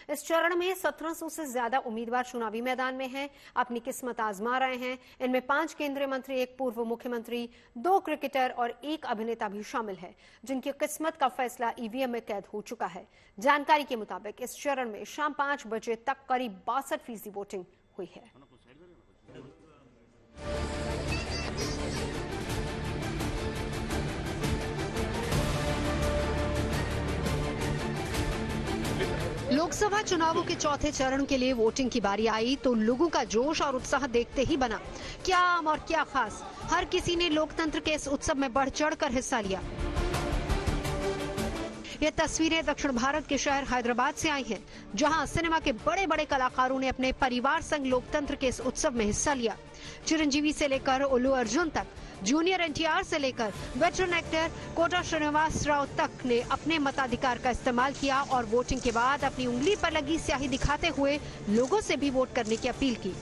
इस चरण में 1700 से ज्यादा उम्मीदवार चुनावी मैदान में हैं, अपनी किस्मत आजमा रहे हैं। इनमें 5 केंद्रीय मंत्री, 1 पूर्व मुख्यमंत्री, 2 क्रिकेटर और 1 अभिनेता भी शामिल है, जिनकी किस्मत का फैसला ईवीएम में कैद हो चुका है। जानकारी के मुताबिक इस चरण में शाम 5 बजे तक करीब 62% वोटिंग हुई है। लोकसभा चुनावों के चौथे चरण के लिए वोटिंग की बारी आई तो लोगों का जोश और उत्साह देखते ही बना। क्या आम और क्या खास, हर किसी ने लोकतंत्र के इस उत्सव में बढ़ चढ़कर हिस्सा लिया। ये तस्वीरें दक्षिण भारत के शहर हैदराबाद से आई हैं, जहां सिनेमा के बड़े बड़े कलाकारों ने अपने परिवार संग लोकतंत्र के इस उत्सव में हिस्सा लिया। चिरंजीवी से लेकर उल्लू अर्जुन तक, जूनियर एनटीआर से लेकर वेटरन एक्टर कोटा श्रीनिवास राव तक ने अपने मताधिकार का इस्तेमाल किया और वोटिंग के बाद अपनी उंगली पर लगी स्याही दिखाते हुए लोगों से भी वोट करने की अपील की।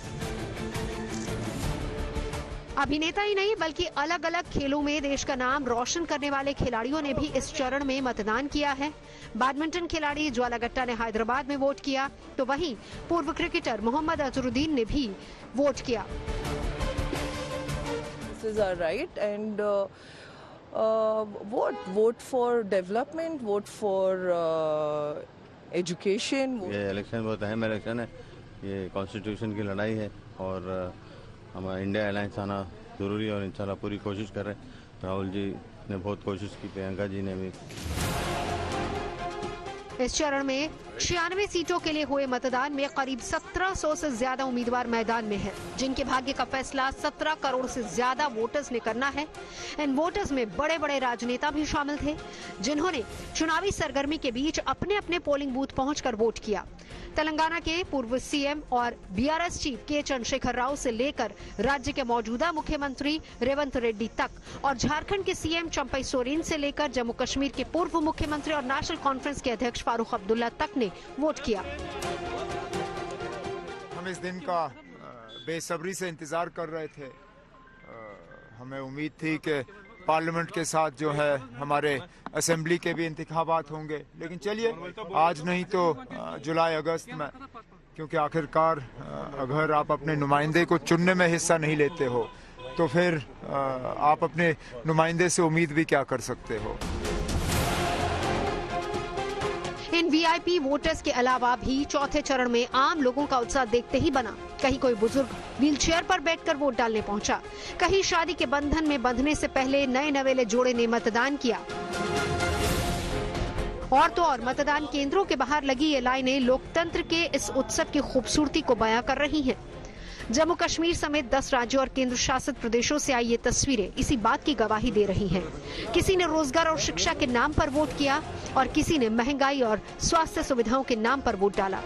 अभिनेता ही नहीं बल्कि अलग अलग खेलों में देश का नाम रोशन करने वाले खिलाड़ियों ने भी इस चरण में मतदान किया है। बैडमिंटन खिलाड़ी ज्वाला गट्टा ने हैदराबाद में वोट किया, तो वहीं पूर्व क्रिकेटर मोहम्मद अजहरुद्दीन ने भी वोट किया। Are right and vote for development, vote for education. ये इलेक्शन बहुत अहम इलेक्शन है, ये कॉन्स्टिट्यूशन की लड़ाई है और हमारा इंडिया अलायंस आना जरूरी है और इंशाल्लाह पूरी कोशिश कर रहे हैं। राहुल जी ने बहुत कोशिश की, प्रियंका जी ने भी। इस चरण में 96 सीटों के लिए हुए मतदान में करीब 1700 से ज्यादा उम्मीदवार मैदान में हैं, जिनके भाग्य का फैसला 17 करोड़ से ज्यादा वोटर्स ने करना है। इन वोटर्स में बड़े बड़े राजनेता भी शामिल थे, जिन्होंने चुनावी सरगर्मी के बीच अपने अपने पोलिंग बूथ पहुंचकर वोट किया। तेलंगाना के पूर्व सीएम और बीआरएस चीफ के चंद्रशेखर राव से लेकर राज्य के मौजूदा मुख्यमंत्री रेवंत रेड्डी तक और झारखंड के सीएम चंपई सोरेन से लेकर जम्मू कश्मीर के पूर्व मुख्यमंत्री और नेशनल कॉन्फ्रेंस के अध्यक्ष फारूक अब्दुल्ला तक ने वोट किया। हम इस दिन का बेसब्री से इंतजार कर रहे थे। हमें उम्मीद थी कि पार्लियामेंट के साथ जो है हमारे असेंबली के भी इंतखाबात होंगे, लेकिन चलिए आज नहीं तो जुलाई अगस्त में, क्योंकि आखिरकार अगर आप अपने नुमाइंदे को चुनने में हिस्सा नहीं लेते हो तो फिर आप अपने नुमाइंदे से उम्मीद भी क्या कर सकते हो। इन वीआईपी वोटर्स के अलावा भी चौथे चरण में आम लोगों का उत्साह देखते ही बना। कहीं कोई बुजुर्ग व्हीलचेयर पर बैठकर वोट डालने पहुंचा, कहीं शादी के बंधन में बंधने से पहले नए नवेले जोड़े ने मतदान किया और तो और मतदान केंद्रों के बाहर लगी ये लाइनें लोकतंत्र के इस उत्सव की खूबसूरती को बयां कर रही हैं। जम्मू कश्मीर समेत 10 राज्यों और केंद्र शासित प्रदेशों से आई ये तस्वीरें इसी बात की गवाही दे रही हैं। किसी ने रोजगार और शिक्षा के नाम पर वोट किया और किसी ने महंगाई और स्वास्थ्य सुविधाओं के नाम पर वोट डाला।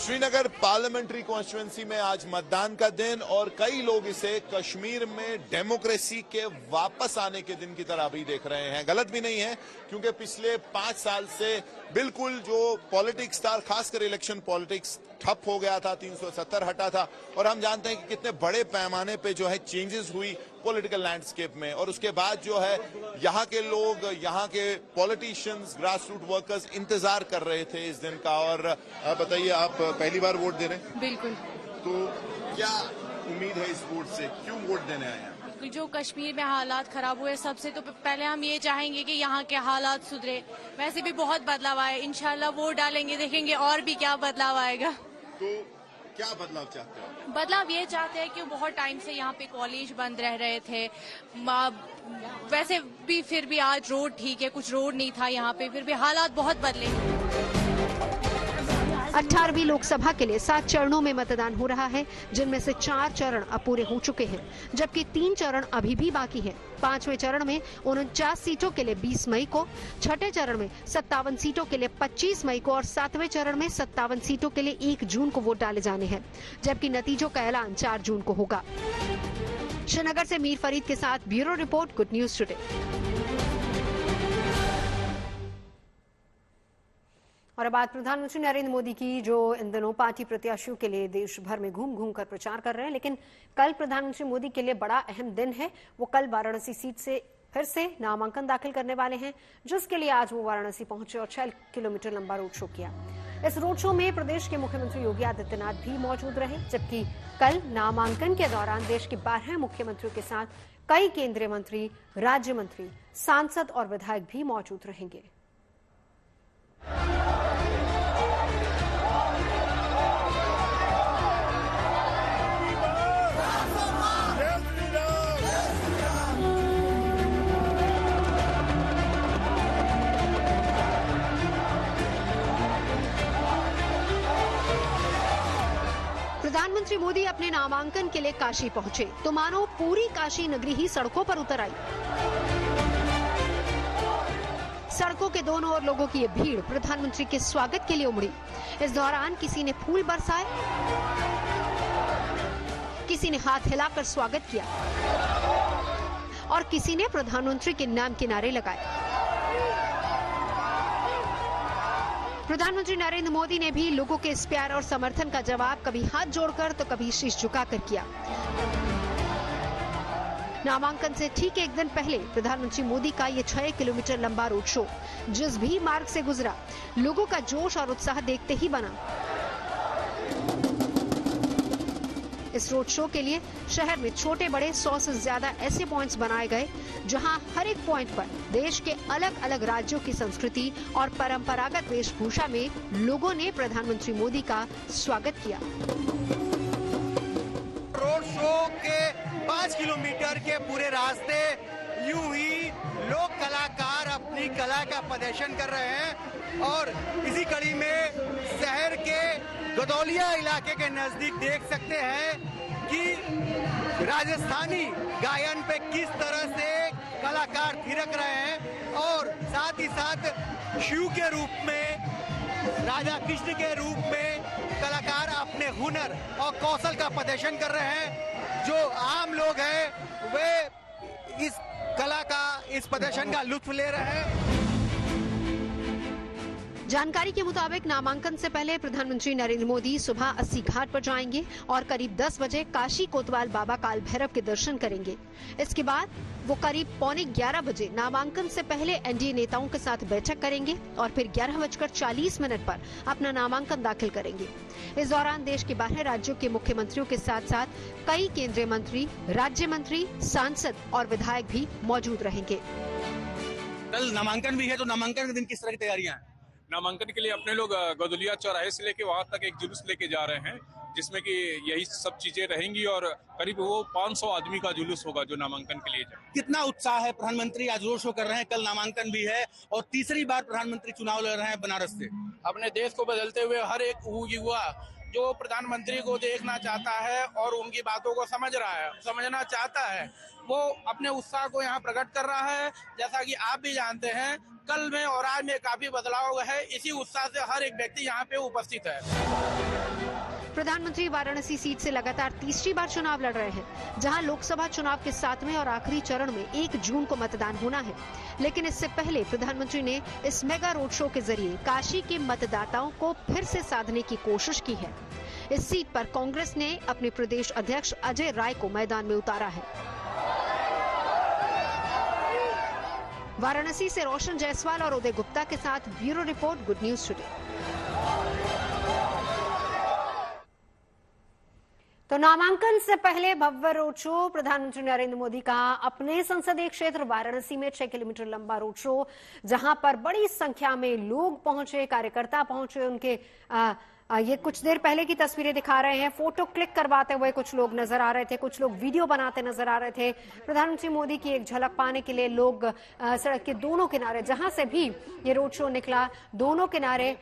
श्रीनगर पार्लियामेंट्री कॉन्स्टिट्यूएंसी में आज मतदान का दिन और कई लोग इसे कश्मीर में डेमोक्रेसी के वापस आने के दिन की तरह भी देख रहे हैं। गलत भी नहीं है, क्योंकि पिछले 5 साल से बिल्कुल जो पॉलिटिक्स था, खासकर इलेक्शन पॉलिटिक्स ठप हो गया था, 370 हटा था और हम जानते हैं कि कितने बड़े पैमाने पे जो है चेंजेस हुई पॉलिटिकल लैंडस्केप में। और उसके बाद जो है यहाँ के लोग, यहाँ के पॉलिटिशियंस, ग्रास रूट वर्कर्स इंतजार कर रहे थे इस दिन का। और बताइए, आप पहली बार वोट दे रहे हैं? बिल्कुल। तो क्या उम्मीद है इस वोट से, क्यों वोट देने आए हैं? जो कश्मीर में हालात खराब हुए, सबसे तो पहले हम ये चाहेंगे कि यहाँ के हालात सुधरे। वैसे भी बहुत बदलाव आए, इंशाल्लाह वोट डालेंगे, देखेंगे और भी क्या बदलाव आएगा। तो क्या बदलाव चाहते हो? बदलाव ये चाहते हैं कि बहुत टाइम से यहाँ पे कॉलेज बंद रह रहे थे, वैसे भी फिर भी आज रोड ठीक है, कुछ रोड नहीं था यहाँ पे, फिर भी हालात बहुत बदले। 18वीं लोकसभा के लिए 7 चरणों में मतदान हो रहा है, जिनमें से 4 चरण अब पूरे हो चुके हैं, जबकि 3 चरण अभी भी बाकी हैं। 5वें चरण में 49 सीटों के लिए 20 मई को, 6ठे चरण में 57 सीटों के लिए 25 मई को और 7वें चरण में 57 सीटों के लिए 1 जून को वोट डाले जाने हैं, जबकि नतीजों का ऐलान 4 जून को होगा। श्रीनगर से मीर फरीद के साथ bureau report, good news today. और अब बात प्रधानमंत्री नरेंद्र मोदी की, जो इन दिनों पार्टी प्रत्याशियों के लिए देश भर में घूम घूम कर प्रचार कर रहे हैं। लेकिन कल प्रधानमंत्री मोदी के लिए बड़ा अहम दिन है। वो कल वाराणसी सीट से फिर से नामांकन दाखिल करने वाले हैं, जिसके लिए आज वो वाराणसी पहुंचे और 6 किलोमीटर लंबा रोड शो किया। इस रोड शो में प्रदेश के मुख्यमंत्री योगी आदित्यनाथ भी मौजूद रहे, जबकि कल नामांकन के दौरान देश के 12 मुख्यमंत्रियों के साथ कई केंद्रीय मंत्री, राज्य मंत्री, सांसद और विधायक भी मौजूद रहेंगे। प्रधानमंत्री मोदी अपने नामांकन के लिए काशी पहुंचे तो मानो पूरी काशी नगरी ही सड़कों पर उतर आई। सड़कों के दोनों ओर लोगों की ये भीड़ प्रधानमंत्री के स्वागत के लिए उमड़ी। इस दौरान किसी ने फूल बरसाए, किसी ने हाथ हिलाकर स्वागत किया और किसी ने प्रधानमंत्री के नाम के नारे लगाए। प्रधानमंत्री नरेंद्र मोदी ने भी लोगों के इस प्यार और समर्थन का जवाब कभी हाथ जोड़कर तो कभी शीश झुकाकर किया। नामांकन से ठीक एक दिन पहले प्रधानमंत्री मोदी का ये 6 किलोमीटर लंबा रोड शो जिस भी मार्ग से गुजरा, लोगों का जोश और उत्साह देखते ही बना। इस रोड शो के लिए शहर में छोटे बड़े 100 से ज्यादा ऐसे पॉइंट्स बनाए गए, जहां हर एक पॉइंट पर देश के अलग अलग राज्यों की संस्कृति और परंपरागत वेशभूषा में लोगों ने प्रधानमंत्री मोदी का स्वागत किया। रोड शो के 5 किलोमीटर के पूरे रास्ते यूं ही लोक कलाकार अपनी कला का प्रदर्शन कर रहे हैं और इसी कड़ी में शहर के गदौलिया इलाके के नजदीक देख सकते हैं कि राजस्थानी गायन पे किस तरह से कलाकार थिरक रहे हैं और साथ ही साथ शिव के रूप में, राधा कृष्ण के रूप में कलाकार अपने हुनर और कौशल का प्रदर्शन कर रहे हैं। जो आम लोग हैं वे इस कला का, इस प्रदर्शन का लुत्फ ले रहे हैं। जानकारी के मुताबिक नामांकन से पहले प्रधानमंत्री नरेंद्र मोदी सुबह 80 घाट पर जाएंगे और करीब 10 बजे काशी कोतवाल बाबा काल भैरव के दर्शन करेंगे। इसके बाद वो करीब 11:15 बजे नामांकन से पहले एनडीए नेताओं के साथ बैठक करेंगे और फिर 11:40 पर अपना नामांकन दाखिल करेंगे। इस दौरान देश के 12 राज्यों के मुख्यमंत्रियों के साथ साथ कई केंद्रीय मंत्री, राज्य मंत्री, सांसद और विधायक भी मौजूद रहेंगे। कल नामांकन भी है, तो नामांकन के दिन किस तरह की तैयारियां हैं? नामांकन के लिए अपने लोग गदुलिया चौराहे से लेके वहां तक एक जुलूस लेके जा रहे हैं, जिसमें कि यही सब चीजें रहेंगी और करीब वो 500 आदमी का जुलूस होगा जो नामांकन के लिए जाए। कितना उत्साह है? प्रधानमंत्री आज रोड शो कर रहे हैं, कल नामांकन भी है और तीसरी बार प्रधानमंत्री चुनाव लड़ रहे हैं बनारस से। अपने देश को बदलते हुए हर एक युवा जो प्रधानमंत्री को देखना चाहता है और उनकी बातों को समझना चाहता है, वो अपने उत्साह को यहाँ प्रकट कर रहा है। जैसा कि आप भी जानते हैं, कल में और आज में काफी बदलाव है। इसी उत्साह से हर एक व्यक्ति यहाँ पे उपस्थित है। प्रधानमंत्री वाराणसी सीट से लगातार तीसरी बार चुनाव लड़ रहे हैं, जहां लोकसभा चुनाव के 7वें और आखिरी चरण में 1 जून को मतदान होना है। लेकिन इससे पहले प्रधानमंत्री ने इस मेगा रोड शो के जरिए काशी के मतदाताओं को फिर से साधने की कोशिश की है। इस सीट पर कांग्रेस ने अपने प्रदेश अध्यक्ष अजय राय को मैदान में उतारा है। वाराणसी से रोशन जायसवाल और उदय गुप्ता के साथ bureau report, good news today. तो नामांकन से पहले भव्य रोड शो, प्रधानमंत्री नरेंद्र मोदी का अपने संसदीय क्षेत्र वाराणसी में 6 किलोमीटर लंबा रोड शो, जहां पर बड़ी संख्या में लोग पहुंचे, कार्यकर्ता पहुंचे। उनके ये कुछ देर पहले की तस्वीरें दिखा रहे हैं। फोटो क्लिक करवाते हुए कुछ लोग नजर आ रहे थे, कुछ लोग वीडियो बनाते नजर आ रहे थे। प्रधानमंत्री मोदी की एक झलक पाने के लिए लोग सड़क के दोनों किनारे, जहां से भी ये रोड शो निकला, दोनों किनारे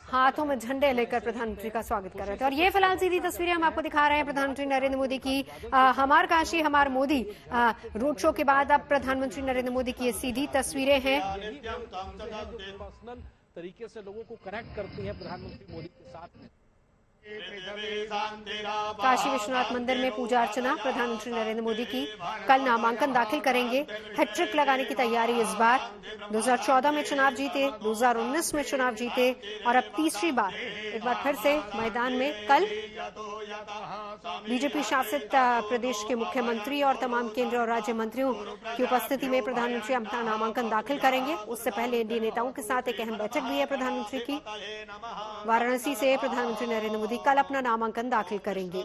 हाथों में झंडे लेकर प्रधानमंत्री का स्वागत कर रहे थे। और ये फिलहाल सीधी तस्वीरें हम आपको दिखा रहे हैं प्रधानमंत्री नरेंद्र मोदी की। हमार काशी हमार मोदी रोड शो के बाद अब प्रधानमंत्री नरेंद्र मोदी की ये सीधी तस्वीरें हैं। पर्सनल तरीके से लोगों को कनेक्ट करती है प्रधानमंत्री मोदी के साथ में। काशी विश्वनाथ मंदिर में पूजा अर्चना प्रधानमंत्री नरेंद्र मोदी की कल नामांकन दाखिल करेंगे। हैट्रिक लगाने की तैयारी इस बार। 2014 में चुनाव जीते, 2019 में चुनाव जीते और अब तीसरी बार एक बार फिर से मैदान में। कल बीजेपी शासित प्रदेश के मुख्यमंत्री और तमाम केंद्र और राज्य मंत्रियों की उपस्थिति में प्रधानमंत्री अपना नामांकन दाखिल करेंगे। उससे पहले एनडीए नेताओं के साथ एक अहम बैठक भी है प्रधानमंत्री की। वाराणसी से प्रधानमंत्री नरेंद्र मोदी कल अपना नामांकन दाखिल करेंगे।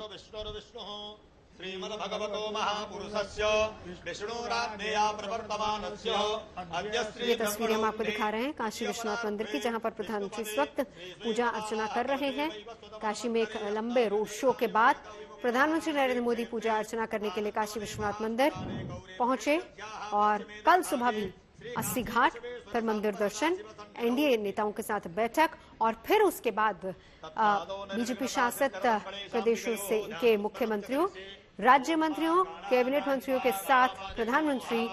ये तस्वीरें हम आपको दिखा रहे हैं काशी विश्वनाथ मंदिर की, जहां पर प्रधानमंत्री इस वक्त पूजा अर्चना कर रहे हैं। काशी में एक लंबे रोड शो के बाद प्रधानमंत्री नरेंद्र मोदी पूजा अर्चना करने के लिए काशी विश्वनाथ मंदिर पहुंचे और कल सुबह भी 80 घाट, फिर मंदिर दर्शन, एनडीए नेताओं के साथ बैठक और फिर उसके बाद बीजेपी शासित प्रदेशों से के मुख्यमंत्रियों, राज्य मंत्रियों, कैबिनेट मंत्रियों के साथ प्रधानमंत्री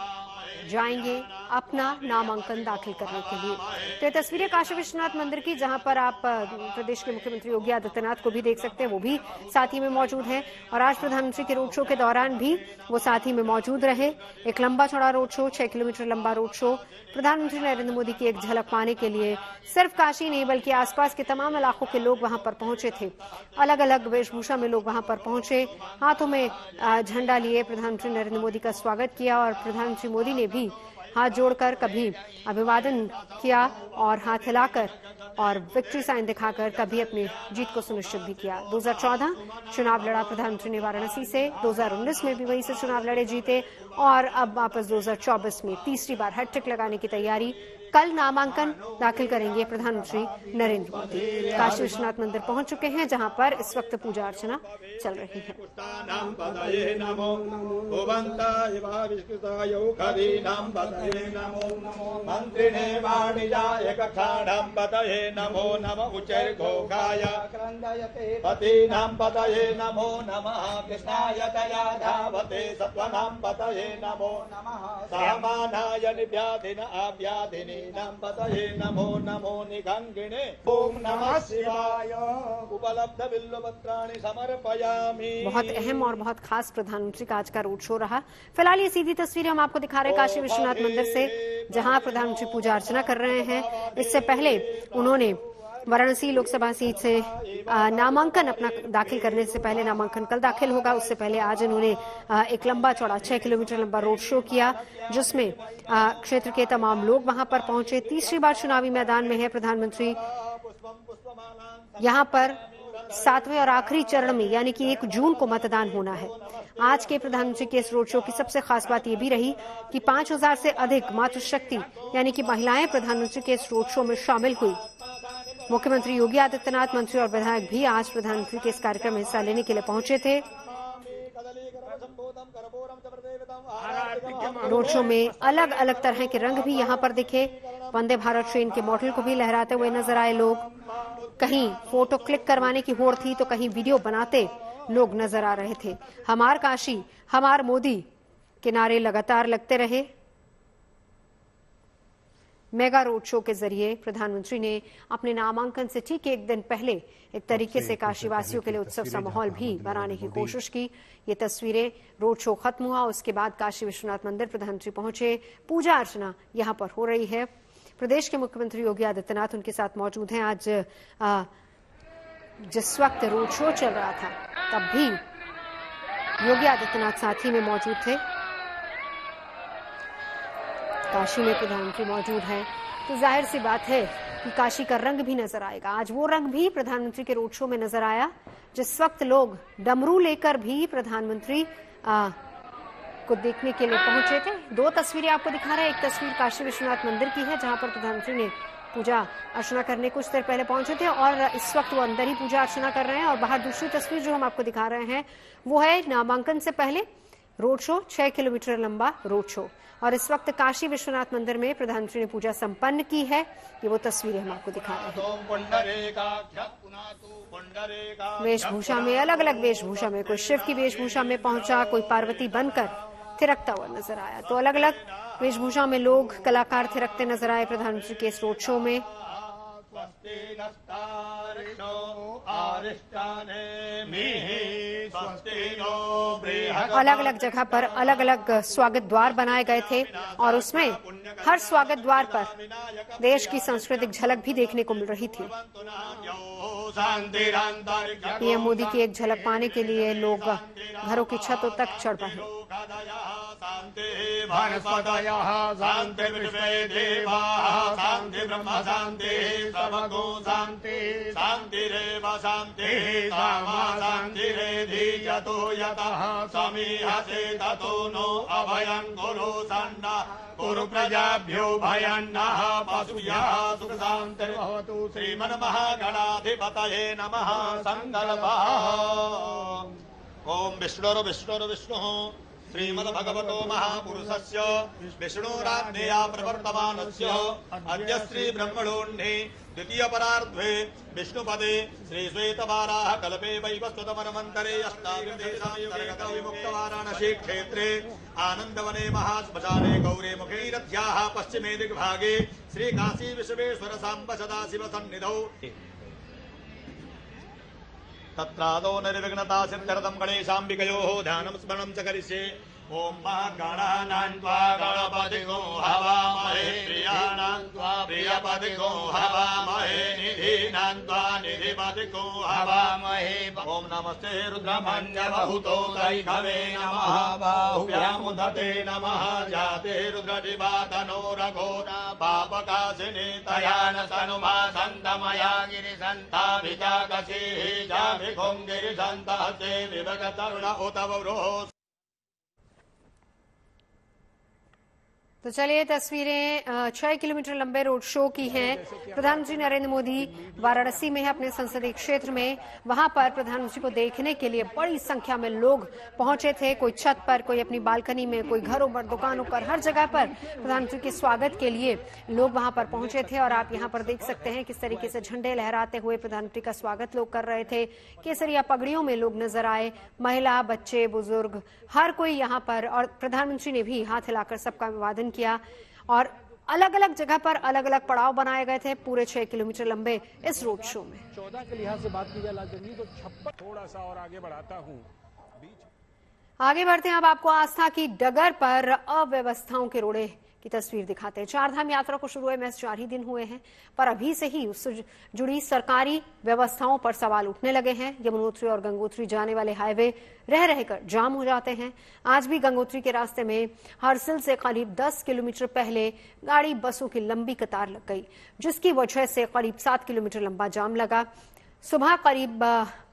जाएंगे अपना नामांकन दाखिल करने के लिए। तो ये तस्वीरें काशी विश्वनाथ मंदिर की, जहां पर आप प्रदेश के मुख्यमंत्री योगी आदित्यनाथ को भी देख सकते हैं, वो भी साथी में मौजूद हैं। और आज प्रधानमंत्री के रोड शो के दौरान भी वो साथी में मौजूद रहे। एक लंबा चौड़ा रोड शो, 6 किलोमीटर लंबा रोड शो। प्रधानमंत्री नरेंद्र मोदी की एक झलक पाने के लिए सिर्फ काशी नहीं बल्कि आसपास के तमाम इलाकों के लोग वहां पर पहुंचे थे। अलग अलग वेशभूषा में लोग वहां पर पहुंचे, हाथों में झंडा लिए प्रधानमंत्री नरेंद्र मोदी का स्वागत किया और प्रधानमंत्री मोदी ने भी हाथ जोड़कर कभी अभिवादन किया और हाथ हिलाकर और विक्ट्री साइन दिखाकर कभी अपनी जीत को सुनिश्चित भी किया। 2014 चुनाव लड़ा प्रधानमंत्री ने वाराणसी से, 2019 में भी वहीं से चुनाव लड़े जीते और अब वापस 2024 में तीसरी बार हैट्रिक लगाने की तैयारी। कल नामांकन दाखिल करेंगे प्रधानमंत्री नरेंद्र मोदी। काशी विश्वनाथ मंदिर पहुंच चुके हैं, जहां पर इस वक्त पूजा अर्चना चल रही है। नमो नमो निगंगिणे ओम नमः शिवाय उपलब्ध बिल्वपत्राणि समर्पयामि। बहुत अहम और बहुत खास प्रधानमंत्री का आज का रोड शो रहा। फिलहाल ये सीधी तस्वीरें हम आपको दिखा रहे हैं काशी विश्वनाथ मंदिर से, जहां प्रधानमंत्री पूजा अर्चना कर रहे हैं। इससे पहले उन्होंने वाराणसी लोकसभा सीट से नामांकन अपना दाखिल करने से पहले, नामांकन कल दाखिल होगा, उससे पहले आज उन्होंने एक लंबा चौड़ा 6 किलोमीटर लंबा रोड शो किया, जिसमें क्षेत्र के तमाम लोग वहां पर पहुंचे। तीसरी बार चुनावी मैदान में है प्रधानमंत्री। यहां पर 7वें और आखिरी चरण में यानी कि 1 जून को मतदान होना है। आज के प्रधानमंत्री के इस रोड शो की सबसे खास बात यह भी रही कि 5000 से अधिक मातृशक्ति यानी कि महिलाएं प्रधानमंत्री के इस रोड शो में शामिल हुई। मुख्यमंत्री योगी आदित्यनाथ, मंत्री और विधायक भी आज प्रधानमंत्री के इस कार्यक्रम में हिस्सा लेने के लिए पहुंचे थे। रोड शो में अलग अलग तरह के रंग भी यहां पर दिखे। वंदे भारत ट्रेन के मॉडल को भी लहराते हुए नजर आए लोग। कहीं फोटो क्लिक करवाने की होड़ थी तो कहीं वीडियो बनाते लोग नजर आ रहे थे। हमार काशी, हमार मोदी के नारे लगातार लगते रहे। मेगा रोड शो के जरिए प्रधानमंत्री ने अपने नामांकन से ठीक एक दिन पहले एक तरीके से काशीवासियों के लिए उत्सव सा माहौल भी बनाने की कोशिश की। ये तस्वीरें, रोड शो खत्म हुआ, उसके बाद काशी विश्वनाथ मंदिर प्रधानमंत्री पहुंचे। पूजा अर्चना यहां पर हो रही है। प्रदेश के मुख्यमंत्री योगी आदित्यनाथ उनके साथ मौजूद हैं। आज जिस वक्त रोड शो चल रहा था तब भी योगी आदित्यनाथ साथी में मौजूद थे। काशी में प्रधानमंत्री मौजूद हैं तो जाहिर सी बात है कि काशी का रंग भी नजर आएगा। आज वो रंग भी प्रधानमंत्री के रोड शो में नजर आया, जिस वक्त लोग डमरू लेकर भी प्रधानमंत्री को देखने के लिए पहुंचे थे। 2 तस्वीरें आपको दिखा रहे हैं। एक तस्वीर काशी विश्वनाथ मंदिर की है, जहां पर प्रधानमंत्री ने पूजा अर्चना करने कुछ देर पहले पहुंचे थे और इस वक्त वो अंदर ही पूजा अर्चना कर रहे हैं। और बाहर दूसरी तस्वीर जो हम आपको दिखा रहे हैं वो है नामांकन से पहले रोड शो, 6 किलोमीटर लंबा रोड शो। और इस वक्त काशी विश्वनाथ मंदिर में प्रधानमंत्री ने पूजा संपन्न की है। ये वो तस्वीरें हम आपको दिखा रहे हैं। वेशभूषा में, अलग अलग वेशभूषा में, कोई शिव की वेशभूषा में पहुंचा, कोई पार्वती बनकर थिरकता हुआ नजर आया। तो अलग अलग वेशभूषा में लोग, कलाकार थिरकते नजर आए प्रधानमंत्री के इस रोड शो में। अलग अलग जगह पर अलग अलग स्वागत द्वार बनाए गए थे और उसमें हर स्वागत द्वार पर देश की सांस्कृतिक झलक भी देखने को मिल रही थी। पीएम मोदी की एक झलक पाने के लिए लोग घरों की छतों तक चढ़ पड़े। शांति विश्वे देवाः शांति ब्रह्म शांति सर्वगो शांति शांतिरेव शांति सामा शांतिरेधि यतो यतः समीहते ततो नो अभयं गुरु सन्ना गुरु प्रजाभ्यो भयन्नः पशुभ्यः सुख शान्तिर्भवतु श्रीमन्महागणाधिपतये नमः संकल्पः। ओम विष्णुर्विष्णुर्विष्णुः श्रीमद्भगवतो महापुरुषस्य विष्णुराज्ञया प्रवर्तमानस्य अद्य श्री ब्रह्मणोऽह्नि द्वितीय परार्धे विष्णुपदे श्री श्वेतवाराह कल्पे वैवस्वतमन्वन्तरे अष्टाविंशतितमो विमुक्त वाराणसी क्षेत्रे आनंदवने महाश्मशाने गौरे मुखैरथ्याः पश्चिमे दिग्भागे श्री काशी विश्वेश्वर सांब सदाशिव सन्निधौ तत्रादौ निर्विघ्नता सिद्ध्यर्थं गणेशाम्बिकयोः ध्यानं स्मरणं च करिष्ये। ओम गणानां त्वा गणपतिगो हवामहे प्रियाणां त्वा प्रियपतिगो हवामहे निधीनां त्वा निधिपतिगो हवामहे। ओम नमस्ते रुद्रमन्यवहुतो दैखवे नमः बाहुभ्यामुदते नमः जाते रुद्रजिवातनो रघोरा पापकाशिनी तयान तनुमा सन्तमया गिरिसन्ताभिजाकसीः जाभिखुं गिरिसन्तहस्ते विभगतरुण उतवरो। तो चलिए तस्वीरें 6 किलोमीटर लंबे रोड शो की हैं। प्रधानमंत्री नरेंद्र मोदी वाराणसी में है अपने संसदीय क्षेत्र में। वहां पर प्रधानमंत्री को देखने के लिए बड़ी संख्या में लोग पहुंचे थे। कोई छत पर, कोई अपनी बालकनी में, कोई घरों पर, दुकानों पर, हर जगह पर प्रधानमंत्री के स्वागत के लिए लोग वहां पर पहुंचे थे। और आप यहां पर देख सकते हैं किस तरीके से झंडे लहराते हुए प्रधानमंत्री का स्वागत लोग कर रहे थे। केसरिया पगड़ियों में लोग नजर आए, महिला, बच्चे, बुजुर्ग, हर कोई यहाँ पर। और प्रधानमंत्री ने भी हाथ हिलाकर सबका अभिवादन किया। और अलग अलग जगह पर अलग अलग पड़ाव बनाए गए थे पूरे 6 किलोमीटर लंबे इस रोड शो में। 14 के लिहाज से बात की जाए लालचंद तो 56 थोड़ा सा और आगे बढ़ाता हूँ। आगे बढ़ते हैं अब आपको आस्था की डगर पर अव्यवस्थाओं के रोड़े की तस्वीर दिखाते हैं। चारधाम यात्रा को शुरू हुए महज 4 ही दिन हुए हैं, पर अभी से ही उससे जुड़ी सरकारी व्यवस्थाओं पर सवाल उठने लगे हैं। यमुनोत्री और गंगोत्री जाने वाले हाईवे रह रहकर जाम हो जाते हैं। आज भी गंगोत्री के रास्ते में हरसिल से करीब 10 किलोमीटर पहले गाड़ी बसों की लंबी कतार लग गई, जिसकी वजह से करीब 7 किलोमीटर लंबा जाम लगा। सुबह करीब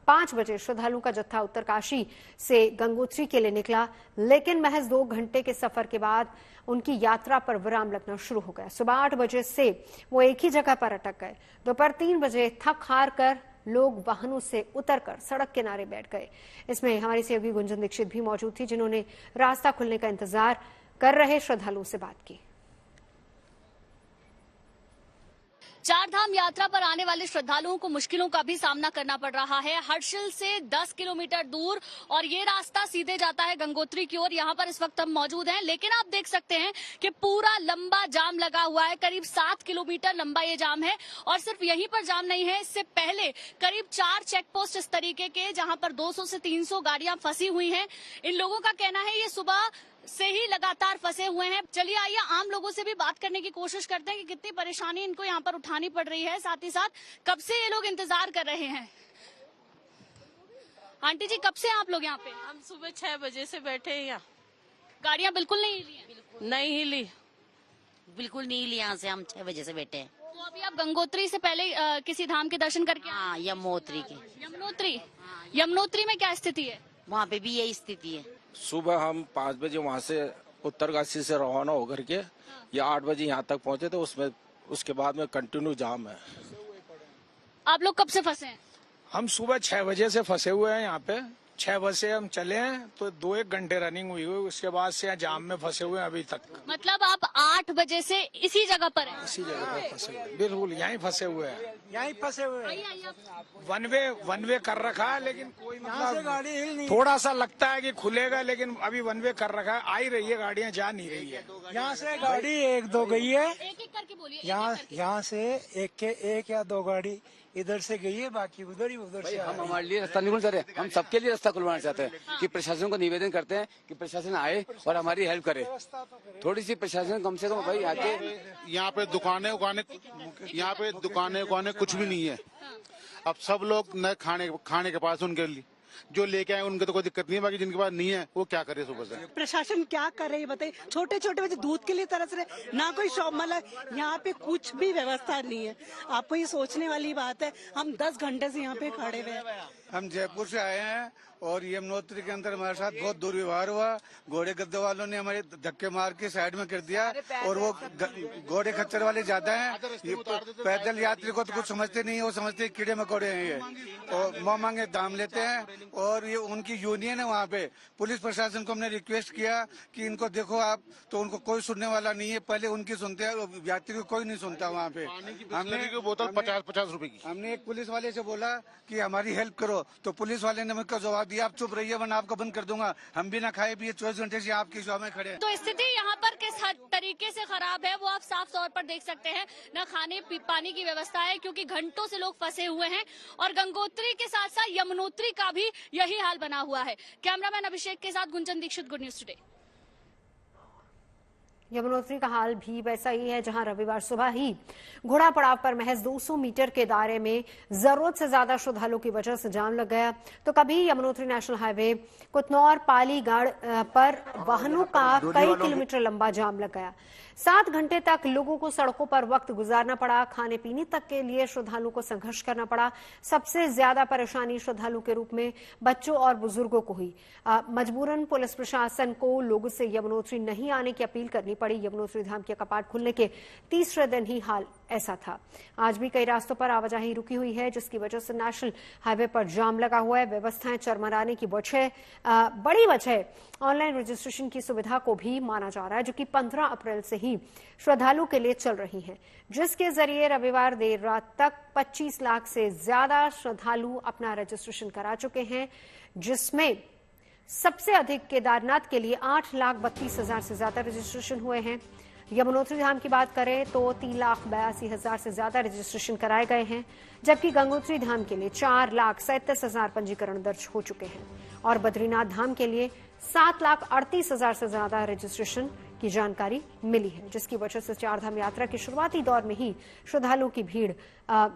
5 बजे श्रद्धालुओं का जत्था उत्तरकाशी से गंगोत्री के लिए निकला, लेकिन महज 2 घंटे के सफर के बाद उनकी यात्रा पर विराम लगना शुरू हो गया। सुबह 8 बजे से वो एक ही जगह पर अटक गए। दोपहर 3 बजे थक हार कर लोग वाहनों से उतरकर सड़क किनारे बैठ गए। इसमें हमारी सहयोगी गुंजन दीक्षित भी मौजूद थी, जिन्होंने रास्ता खुलने का इंतजार कर रहे श्रद्धालुओं से बात की। चारधाम यात्रा पर आने वाले श्रद्धालुओं को मुश्किलों का भी सामना करना पड़ रहा है। हर्षिल से 10 किलोमीटर दूर और ये रास्ता सीधे जाता है गंगोत्री की ओर। यहाँ पर इस वक्त हम मौजूद हैं, लेकिन आप देख सकते हैं कि पूरा लंबा जाम लगा हुआ है। करीब 7 किलोमीटर लंबा ये जाम है। और सिर्फ यहीं पर जाम नहीं है, इससे पहले करीब 4 चेक पोस्ट इस तरीके के, जहाँ पर 200 से 300 गाड़ियां फंसी हुई हैं। इन लोगों का कहना है ये सुबह से ही लगातार फंसे हुए हैं। चलिए आइए आम लोगों से भी बात करने की कोशिश करते हैं कि कितनी परेशानी इनको यहाँ पर उठानी पड़ रही है, साथ ही साथ कब से ये लोग इंतजार कर रहे हैं। आंटी जी, कब से आप लोग यहाँ पे? हम सुबह 6 बजे से बैठे हैं यहाँ। गाड़ियाँ बिल्कुल नहीं हिली हैं? नहीं हिली, बिल्कुल नहीं हिली। यहाँ से हम 6 बजे से बैठे हैं। तो अभी आप गंगोत्री से पहले किसी धाम के दर्शन करके? हाँ, यमुनोत्री के। यमुनोत्री में क्या स्थिति है? वहाँ पे भी यही स्थिति है। सुबह हम 5 बजे वहाँ से उत्तरकाशी से रवाना होकर के या 8 बजे यहाँ तक पहुँचे, तो उसमें उसके बाद में कंटिन्यू जाम है। आप लोग कब से फंसे हैं? हम सुबह 6 बजे से फंसे हुए हैं यहाँ पे। 6 बजे से हम चले हैं तो 2-1 घंटे रनिंग हुई। उसके बाद से यहाँ जाम में फंसे हुए हैं अभी तक। मतलब आप 8 बजे से इसी जगह पर हैं? इसी जगह पर फंसे हुए, बिल्कुल यहीं फंसे हुए हैं। यहीं फंसे हुए हैं। वन वे कर रखा है, लेकिन कोई मतलब थोड़ा सा लगता है कि खुलेगा, लेकिन अभी वन वे कर रखा है। आ ही रही है गाड़ियाँ, जा नहीं रही है। यहाँ से गाड़ी 1-2 गई है। एक एक करके बोलिए। यहाँ से एक या दो गाड़ी इधर से गई है, बाकी उधर ही उधर से। हम हमारे लिए रास्ता नहीं खुल चाहते, हम सबके लिए रास्ता खुलवाना चाहते हैं कि प्रशासन को निवेदन करते हैं कि प्रशासन आए और हमारी हेल्प करे। थोड़ी सी प्रशासन कम से कम भाई आके। यहाँ पे दुकानें उगाने कुछ भी नहीं है। अब सब लोग न खाने के पास उनके लिए जो लेके आए उनके तो कोई दिक्कत नहीं है, बाकी जिनके पास नहीं है वो क्या करे सुबह से। प्रशासन क्या कर रही है बताइए। छोटे छोटे बच्चे दूध के लिए तरस रहे, ना कोई शॉप, मतलब यहाँ पे कुछ भी व्यवस्था नहीं है। आपको ये सोचने वाली बात है, हम 10 घंटे से यहाँ पे खड़े हुए हैं। हम जयपुर से आए हैं और यमुनोत्री के अंदर हमारे साथ बहुत दुर्व्यवहार हुआ। घोड़े गद्दे वालों ने हमारे धक्के मार के साइड में कर दिया और वो घोड़े खच्चर वाले ज्यादा हैं, पैदल यात्री को तो कुछ समझते नहीं है, वो समझते हैं कीड़े मकोड़े हैं ये, और मुँह मांगे दाम लेते हैं। और ये उनकी यूनियन है वहाँ पे। पुलिस प्रशासन को हमने रिक्वेस्ट किया कि इनको देखो आप, तो उनको कोई सुनने वाला नहीं है। पहले उनकी सुनते हैं, यात्री को कोई नहीं सुनता वहाँ पे। हमने बोतल 50-50 रुपए की, हमने एक पुलिस वाले से बोला कि हमारी हेल्प करो, तो पुलिस वाले ने मुझको जवाब दिया आप चुप रहिए वरना आपको बंद कर दूंगा। हम भी ना खाए पिए 24 घंटे से आपकी शॉप में खड़े हैं। तो स्थिति यहाँ पर किस तरीके से खराब है वो आप साफ तौर पर देख सकते हैं। न खाने पानी की व्यवस्था है क्योंकि घंटों से लोग फंसे हुए हैं, और गंगोत्री के साथ साथ यमुनोत्री का भी यही हाल बना हुआ है। कैमरामैन अभिषेक के साथ Gunjan Dikshit, good news today. Yamunotri का हाल भी वैसा ही है, जहां रविवार सुबह ही घोड़ा पड़ाव पर महज 200 मीटर के दायरे में जरूरत से ज्यादा श्रद्धालुओं की वजह से जाम लग गया। तो कभी यमुनोत्री नेशनल हाईवे कुतनौर पालीगढ़ पर वाहनों का कई किलोमीटर लंबा जाम लग गया। 7 घंटे तक लोगों को सड़कों पर वक्त गुजारना पड़ा। खाने पीने तक के लिए श्रद्धालुओं को संघर्ष करना पड़ा। सबसे ज्यादा परेशानी श्रद्धालु के रूप में बच्चों और बुजुर्गों को हुई। मजबूरन पुलिस प्रशासन को लोगों से यमुनोत्री नहीं आने की अपील करनी पड़ी। यमुनोत्री धाम के कपाट खुलने के तीसरे दिन ही हाल ऐसा था। आज भी कई रास्तों पर आवाजाही रुकी हुई है, जिसकी वजह से नेशनल हाईवे पर जाम लगा हुआ है। व्यवस्थाएं चरमराने की बड़ी वजह ऑनलाइन रजिस्ट्रेशन की सुविधा को भी माना जा रहा है, जो कि 15 अप्रैल से ही श्रद्धालु के लिए चल रही है, जिसके जरिए रविवार देर रात तक 25 लाख से ज्यादा श्रद्धालु अपना रजिस्ट्रेशन करा चुके हैं, जिसमें सबसे अधिक केदारनाथ के लिए 8,32,000 से ज्यादा रजिस्ट्रेशन हुए हैं। यमुनोत्री धाम की बात करें तो 3,82,000 से ज्यादा रजिस्ट्रेशन कराए गए हैं, जबकि गंगोत्री धाम के लिए 4,37,000 पंजीकरण दर्ज हो चुके हैं और बद्रीनाथ धाम के लिए 7,38,000 से ज्यादा रजिस्ट्रेशन की जानकारी मिली है, जिसकी वजह से चारधाम यात्रा के शुरुआती दौर में ही श्रद्धालुओं की भीड़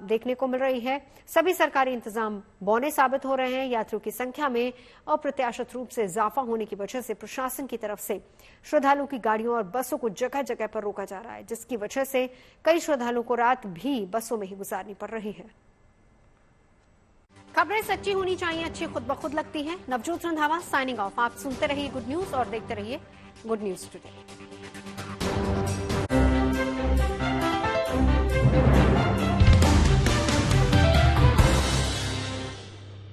देखने को मिल रही है। सभी सरकारी इंतजाम बौने साबित हो रहे हैं। यात्रियों की संख्या में अप्रत्याशित रूप से इजाफा होने की वजह से प्रशासन की तरफ से श्रद्धालुओं की गाड़ियों और बसों को जगह जगह पर रोका जा रहा है, जिसकी वजह से कई श्रद्धालुओं को रात भी बसों में ही गुजारनी पड़ रही है। खबरें सच्ची होनी चाहिए, अच्छी खुद ब खुद लगती हैं। Navjot Randhawa signing off. आप सुनते रहिए गुड न्यूज और देखते रहिए गुड न्यूज टुडे।